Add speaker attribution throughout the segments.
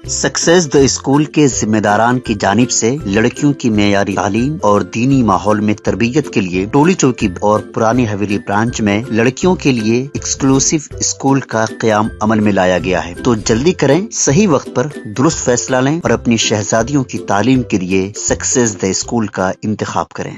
Speaker 1: Success the school के जिम्मेदारान की जानिब से लड़कियों की मेयारी तालीम और दीनी माहौल में तरबियत के लिए टोली चौकी और पुरानी हवेली ब्रांच में लड़कियों के लिए एक्सक्लूसिव स्कूल का क़याम अमल में लाया गया है। तो जल्दी करें, सही वक्त पर दुरुस्त फैसला लें और अपनी शहजादियों की तालीम के लिए सक्सेस द स्कूल का इंतखाब करें।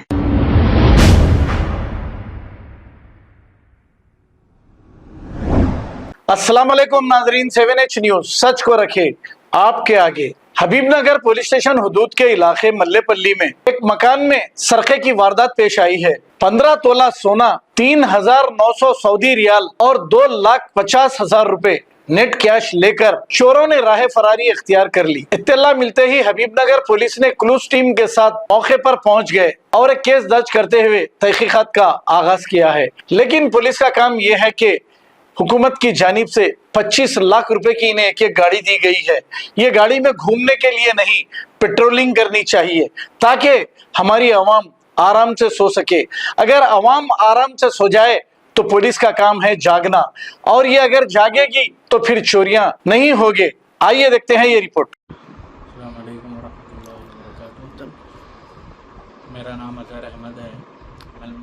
Speaker 2: अस्सलाम वालेकुम नाजरीन, 7H न्यूज सच को रखे आपके आगे। हबीबनगर पुलिस स्टेशन हुदूद के इलाके मल्लेपल्ली में एक मकान में सरके की वारदात पेश आई है। 15 तोला सोना, 3,900 सऊदी रियाल और 2,50,000 रुपए नेट कैश लेकर चोरों ने राह फरारी इख्तियार कर ली। इत्तला मिलते ही हबीबनगर पुलिस ने क्लूज टीम के साथ मौके पर पहुंच गए और एक केस दर्ज करते हुए तहकीकात का आगाज किया है। लेकिन पुलिस का काम यह है कि हुकूमत की जानिब से 25 लाख रुपए की इन्हें एक गाड़ी दी गई है। ये गाड़ी में घूमने के लिए नहीं, पेट्रोलिंग करनी चाहिए ताकि हमारी आवाम आराम से सो सके। अगर आवाम आराम से सो जाए तो पुलिस का काम है जागना, और ये अगर जागेगी तो फिर चोरियां नहीं होंगे। आइए देखते हैं ये रिपोर्ट।
Speaker 3: अस्सलाम वालेकुम वरहमतुल्लाहि वबरकातुहू। मेरा नाम अज़हर अहमद है।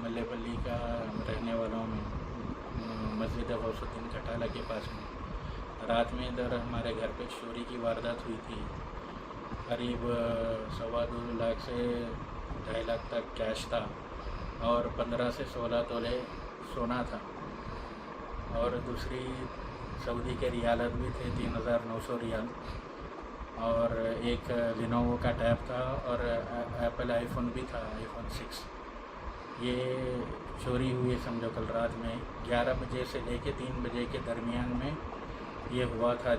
Speaker 3: मल्लेपल्ली का रहने वाला हूँ। मस्जिद गौसुद्दीन कटाला के पास में रात में इधर हमारे घर पे चोरी की वारदात हुई थी। करीब 2.25 लाख से 2.5 लाख तक कैश था और 15 से 16 तोले सोना था, और दूसरी सऊदी के रियालत भी थे 3,900 रियाल, और एक लिनोवो का टैब था और एप्पल आईफोन भी था, आईफोन 6। ये चोरी हुई है समझो कल रात में 11 बजे से लेके 3 बजे के दरमियान में ये हुआ था।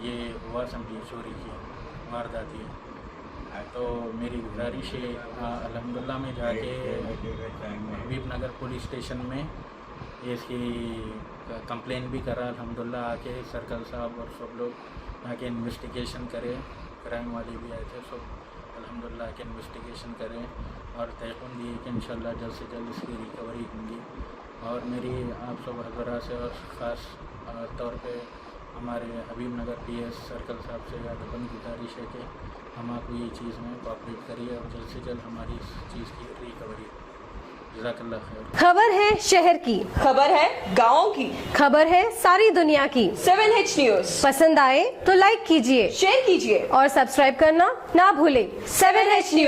Speaker 3: ये हुआ समझिए चोरी की वारदात है। तो मेरी गुजारिश है अल्हम्दुलिल्लाह में जाके हबीबनगर पुलिस स्टेशन में इसकी कंप्लेन भी करा। अल्हम्दुलिल्लाह आके सर्कल साहब और सब लोग आके इन्वेस्टिगेशन करें, क्राइम वाले भी आए थे सब। अल्हम्दुलिल्लाह के इन्वेस्टिगेशन करें और तयक़ीन दिए कि इंशाल्लाह जल्द से जल्द इसकी रिकवरी होंगी। और मेरी आप सब हज़रात से और ख़ास तौर पे हमारे हबीबनगर PS सर्कल साहब से अदबन गुजारिश है कि हम आपको ये चीज़ में कोऑपरेट करिए और जल्द से जल्द हमारी इस चीज़ की रिकवरी। जज़ाकल्लाह खैर।
Speaker 4: खबर है शहर की,
Speaker 5: खबर है गाँव की,
Speaker 4: खबर है सारी दुनिया की।
Speaker 5: 7H न्यूज
Speaker 4: पसंद आए तो लाइक कीजिए,
Speaker 5: शेयर कीजिए
Speaker 4: और सब्सक्राइब करना ना भूलें।
Speaker 5: 7H news.